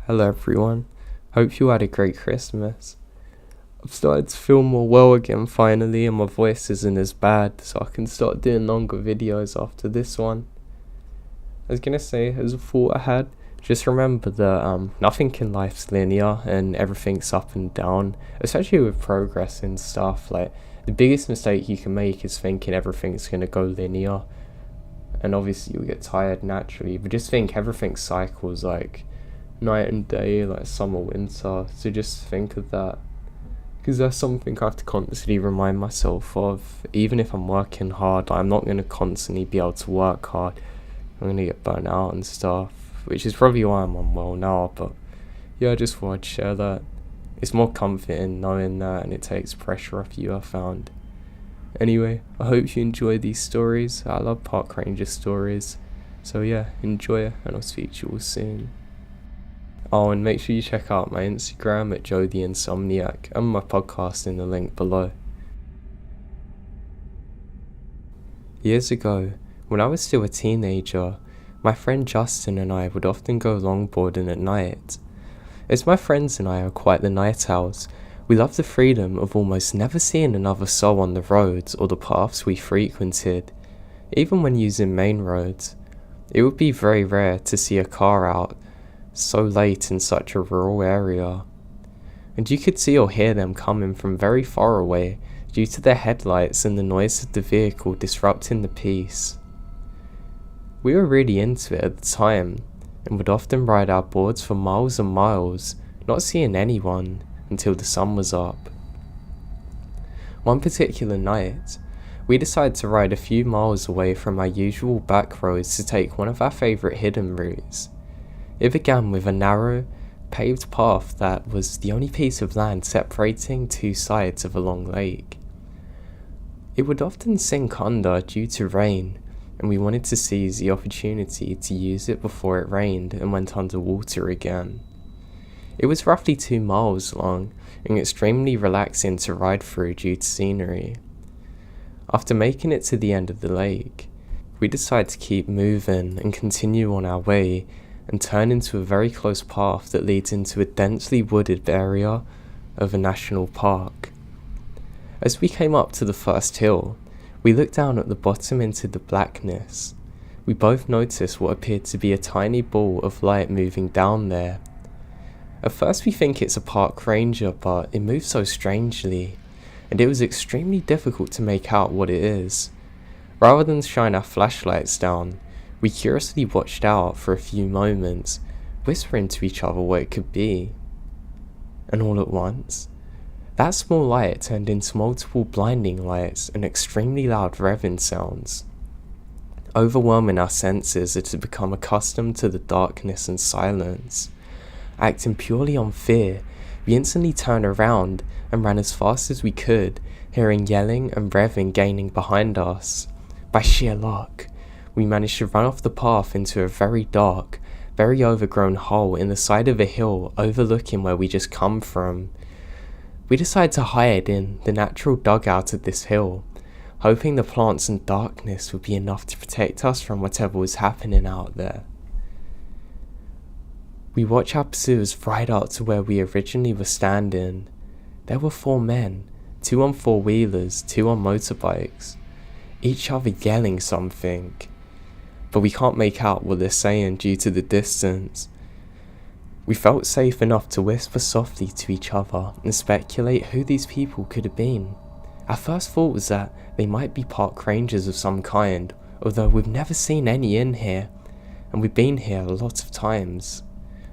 Hello everyone, hope you had a great Christmas. I've started to feel more well again finally and my voice isn't as bad, so I can start doing longer videos after this one. I was gonna say, as a thought I had, just remember that nothing in life's linear and everything's up and down, especially with progress and stuff. Like, the biggest mistake you can make is thinking everything's gonna go linear, and obviously you'll get tired naturally, but just think everything cycles like night and day, like summer, winter, so just think of that, because that's something I have to constantly remind myself of. Even if I'm working hard, I'm not going to constantly be able to work hard. I'm going to get burnt out and stuff, which is probably why I'm unwell now, but yeah, I just thought I'd share that. It's more comforting knowing that, and it takes pressure off you, I found. Anyway, I hope you enjoy these stories. I love park ranger stories, so yeah, enjoy it, and I'll speak to you all soon. Oh, and make sure you check out my Instagram at Joe the Insomniak and my podcast in the link below. Years ago, when I was still a teenager, my friend Justin and I would often go longboarding at night. As my friends and I are quite the night owls, we love the freedom of almost never seeing another soul on the roads or the paths we frequented. Even when using main roads, it would be very rare to see a car out so late in such a rural area, and you could see or hear them coming from very far away due to their headlights and the noise of the vehicle disrupting the peace. We were really into it at the time and would often ride our boards for miles and miles, not seeing anyone until the sun was up. One particular night, we decided to ride a few miles away from our usual back roads to take one of our favourite hidden routes. It began with a narrow, paved path that was the only piece of land separating two sides of a long lake. It would often sink under due to rain, and we wanted to seize the opportunity to use it before it rained and went underwater again. It was roughly 2 miles long and extremely relaxing to ride through due to scenery. After making it to the end of the lake, we decided to keep moving and continue on our way and turn into a very close path that leads into a densely wooded area of a national park. As we came up to the first hill, we looked down at the bottom into the blackness. We both noticed what appeared to be a tiny ball of light moving down there. At first we think it's a park ranger, but it moves so strangely, and it was extremely difficult to make out what it is. Rather than shine our flashlights down, we curiously watched out for a few moments, whispering to each other what it could be. And all at once, that small light turned into multiple blinding lights and extremely loud revving sounds. Overwhelming our senses as we become accustomed to the darkness and silence. Acting purely on fear, we instantly turned around and ran as fast as we could, hearing yelling and revving gaining behind us. By sheer luck, we managed to run off the path into a very dark, very overgrown hole in the side of a hill overlooking where we just come from. We decided to hide in the natural dugout of this hill, hoping the plants and darkness would be enough to protect us from whatever was happening out there. We watched our pursuers ride out to where we originally were standing. There were 4 men, 2 on 4-wheelers, 2 on motorbikes, each other yelling something, but we can't make out what they're saying due to the distance. We felt safe enough to whisper softly to each other and speculate who these people could have been. Our first thought was that they might be park rangers of some kind, although we've never seen any in here, and we've been here a lot of times.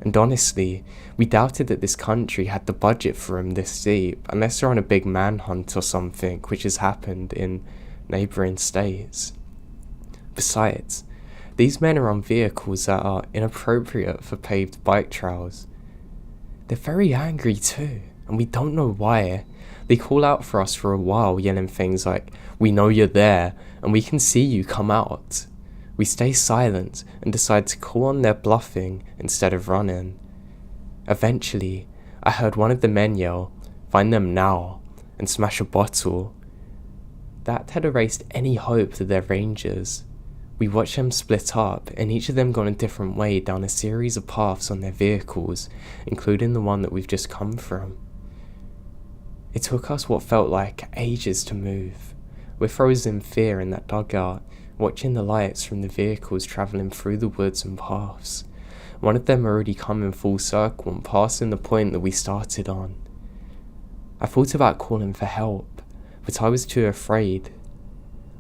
And honestly, we doubted that this country had the budget for them this deep, unless they're on a big manhunt or something, which has happened in neighbouring states. Besides, these men are on vehicles that are inappropriate for paved bike trails. They're very angry too, and we don't know why. They call out for us for a while, yelling things like, "We know you're there, and we can see you, come out." We stay silent and decide to call on their bluffing instead of running. Eventually, I heard one of the men yell, "Find them now," and smash a bottle. That had erased any hope that they're rangers. We watched them split up, and each of them gone a different way down a series of paths on their vehicles, including the one that we've just come from. It took us what felt like ages to move. We're frozen in fear in that dugout, watching the lights from the vehicles travelling through the woods and paths. One of them already come in full circle and passing the point that we started on. I thought about calling for help, but I was too afraid.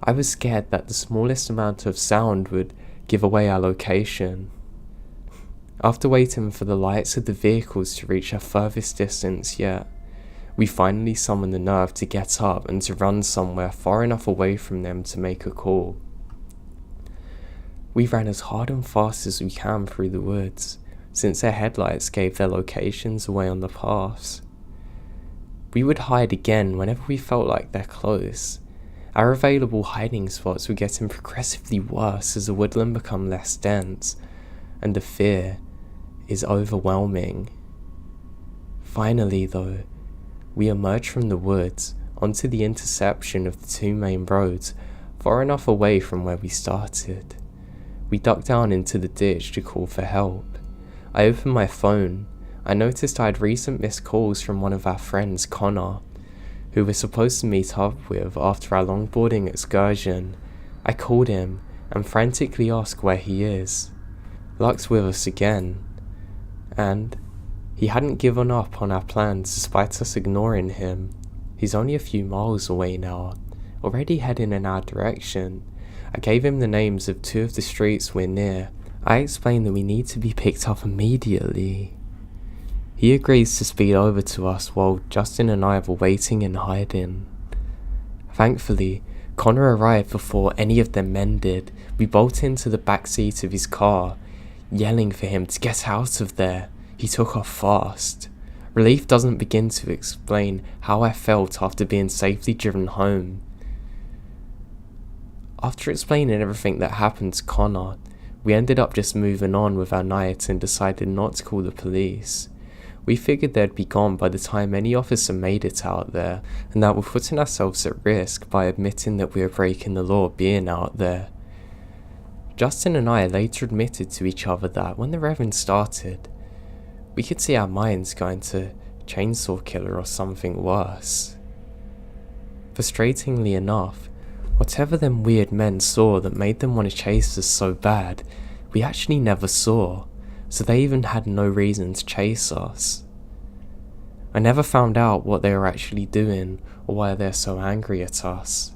I was scared that the smallest amount of sound would give away our location. After waiting for the lights of the vehicles to reach our furthest distance yet, we finally summoned the nerve to get up and to run somewhere far enough away from them to make a call. We ran as hard and fast as we can through the woods, since their headlights gave their locations away on the paths. We would hide again whenever we felt like they're close. Our available hiding spots were getting progressively worse as the woodland became less dense, and the fear is overwhelming. Finally though, we emerged from the woods onto the intersection of the two main roads, far enough away from where we started. We ducked down into the ditch to call for help. I opened my phone. I noticed I had recent missed calls from one of our friends, Connor, who we're supposed to meet up with after our longboarding excursion. I called him and frantically asked where he is. Luck's with us again, and he hadn't given up on our plans despite us ignoring him. He's only a few miles away now, already heading in our direction. I gave him the names of two of the streets we're near. I explained that we need to be picked up immediately. He agrees to speed over to us while Justin and I were waiting and hiding. Thankfully, Connor arrived before any of them men did. We bolted into the back seat of his car, yelling for him to get out of there. He took off fast. Relief doesn't begin to explain how I felt after being safely driven home. After explaining everything that happened to Connor, we ended up just moving on with our night and decided not to call the police. We figured they'd be gone by the time any officer made it out there, and that we're putting ourselves at risk by admitting that we were breaking the law being out there. Justin and I later admitted to each other that when the Reverend started, we could see our minds going to Chainsaw Killer or something worse. Frustratingly enough, whatever them weird men saw that made them want to chase us so bad, we actually never saw, so they even had no reason to chase us. I never found out what they were actually doing or why they're so angry at us.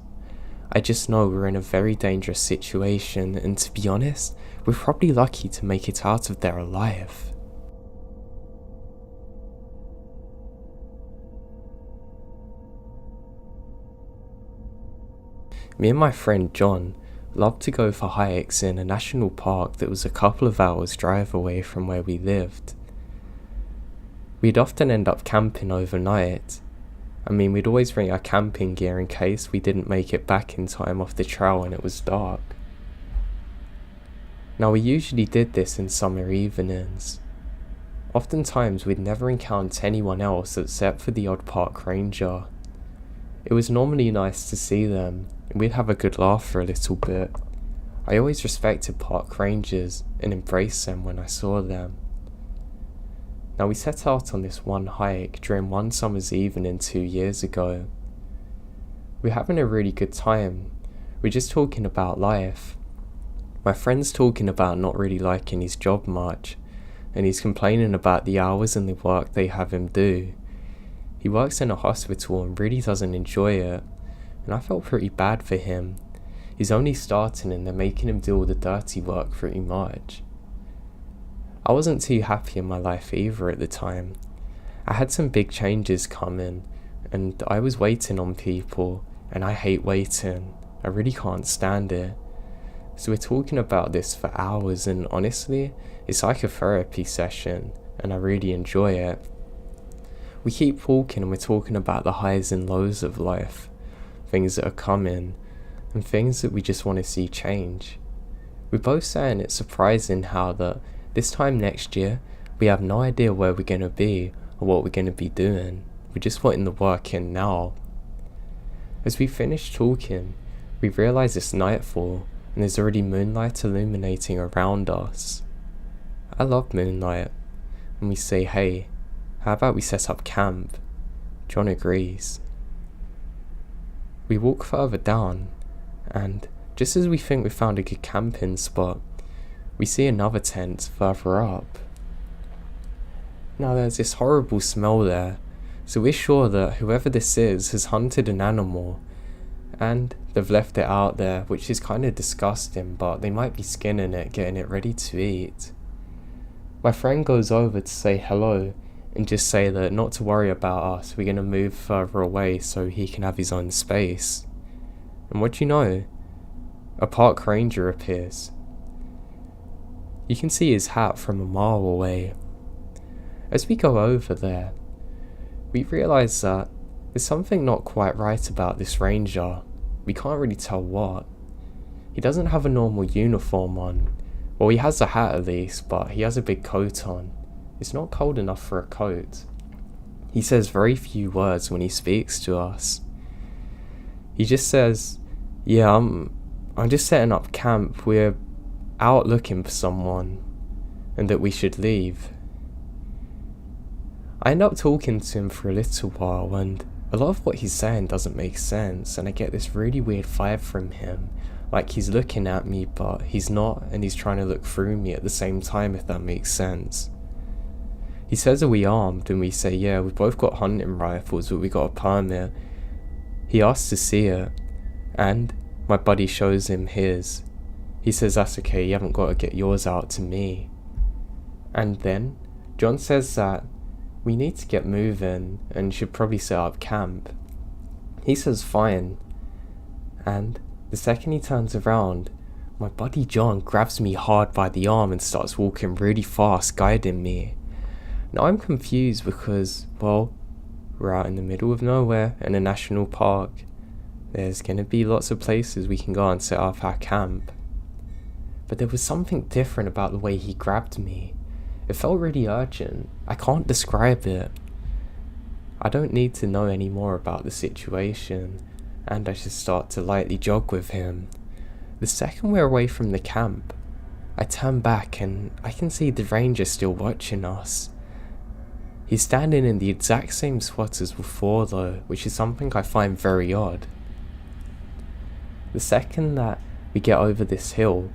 I just know we're in a very dangerous situation, and to be honest, we're probably lucky to make it out of there alive. Me and my friend John loved to go for hikes in a national park that was a couple of hours drive away from where we lived. We'd often end up camping overnight. We'd always bring our camping gear in case we didn't make it back in time off the trail and it was dark. Now we usually did this in summer evenings. Oftentimes we'd never encounter anyone else except for the odd park ranger. It was normally nice to see them, and we'd have a good laugh for a little bit. I always respected park rangers and embraced them when I saw them. Now we set out on this one hike during one summer's evening 2 years ago. We're having a really good time. We're just talking about life. My friend's talking about not really liking his job much, and he's complaining about the hours and the work they have him do. He works in a hospital and really doesn't enjoy it, and I felt pretty bad for him. He's only starting and they're making him do all the dirty work pretty much. I wasn't too happy in my life either at the time. I had some big changes coming, and I was waiting on people, and I hate waiting. I really can't stand it. So we're talking about this for hours, and honestly, it's like a therapy session, and I really enjoy it. We keep walking and we're talking about the highs and lows of life, things that are coming, and things that we just want to see change. We're both saying it's surprising how that this time next year, we have no idea where we're going to be or what we're going to be doing. We're just putting the work in now. As we finish talking, we realise it's nightfall, and there's already moonlight illuminating around us. I love moonlight, and we say, hey, how about we set up camp? John agrees. We walk further down, and just as we think we found a good camping spot, we see another tent further up. Now there's this horrible smell there, so we're sure that whoever this is has hunted an animal, and they've left it out there, which is kind of disgusting, but they might be skinning it, getting it ready to eat. My friend goes over to say hello, and just say that not to worry about us, we're going to move further away so he can have his own space. And what do you know? A park ranger appears. You can see his hat from a mile away. As we go over there, we realise that there's something not quite right about this ranger. We can't really tell what. He doesn't have a normal uniform on. Well, he has a hat at least, but he has a big coat on. It's not cold enough for a coat. He says very few words when he speaks to us. He just says, yeah, I'm just setting up camp. We're out looking for someone, and that we should leave. I end up talking to him for a little while, and a lot of what he's saying doesn't make sense, and I get this really weird vibe from him, like he's looking at me but he's not, and he's trying to look through me at the same time, if that makes sense. He says, are we armed? And we say, yeah, we've both got hunting rifles, but we got a permit. He asks to see it, and my buddy shows him his. He says, that's okay, you haven't got to get yours out to me. And then John says that we need to get moving and should probably set up camp. He says fine, and the second he turns around, my buddy John grabs me hard by the arm and starts walking really fast, guiding me. Now I'm confused because, well, we're out in the middle of nowhere in a national park. There's gonna be lots of places we can go and set up our camp. But there was something different about the way he grabbed me. It felt really urgent. I can't describe it. I don't need to know any more about the situation, and I should start to lightly jog with him. The second we're away from the camp, I turn back and I can see the ranger still watching us. He's standing in the exact same spot as before though, which is something I find very odd. The second that we get over this hill,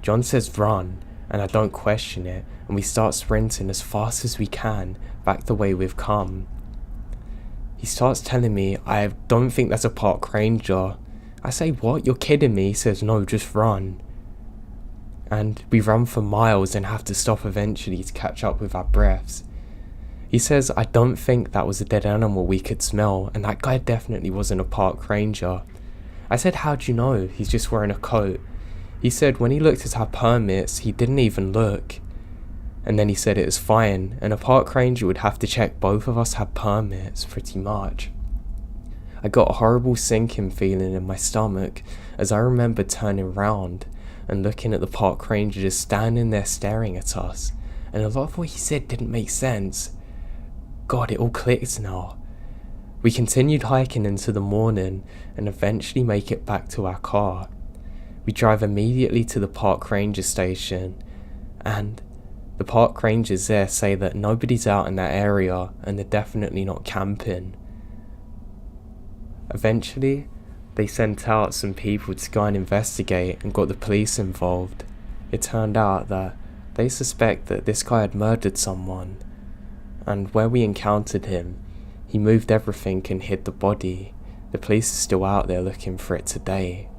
John says run, and I don't question it, and we start sprinting as fast as we can back the way we've come. He starts telling me, I don't think that's a park ranger. I say, what? You're kidding me? He says, no, just run. And we run for miles and have to stop eventually to catch up with our breaths. He says, I don't think that was a dead animal we could smell, and that guy definitely wasn't a park ranger. I said, how'd you know? He's just wearing a coat. He said when he looked at our permits, he didn't even look. And then he said it was fine, and a park ranger would have to check both of us had permits, pretty much. I got a horrible sinking feeling in my stomach as I remember turning round and looking at the park ranger just standing there staring at us, and a lot of what he said didn't make sense. God, it all clicked now. We continued hiking into the morning and eventually make it back to our car. We drive immediately to the park ranger station, and the park rangers there say that nobody's out in that area and they're definitely not camping. Eventually, they sent out some people to go and investigate and got the police involved. It turned out that they suspect that this guy had murdered someone, and where we encountered him, he moved everything and hid the body. The police are still out there looking for it today.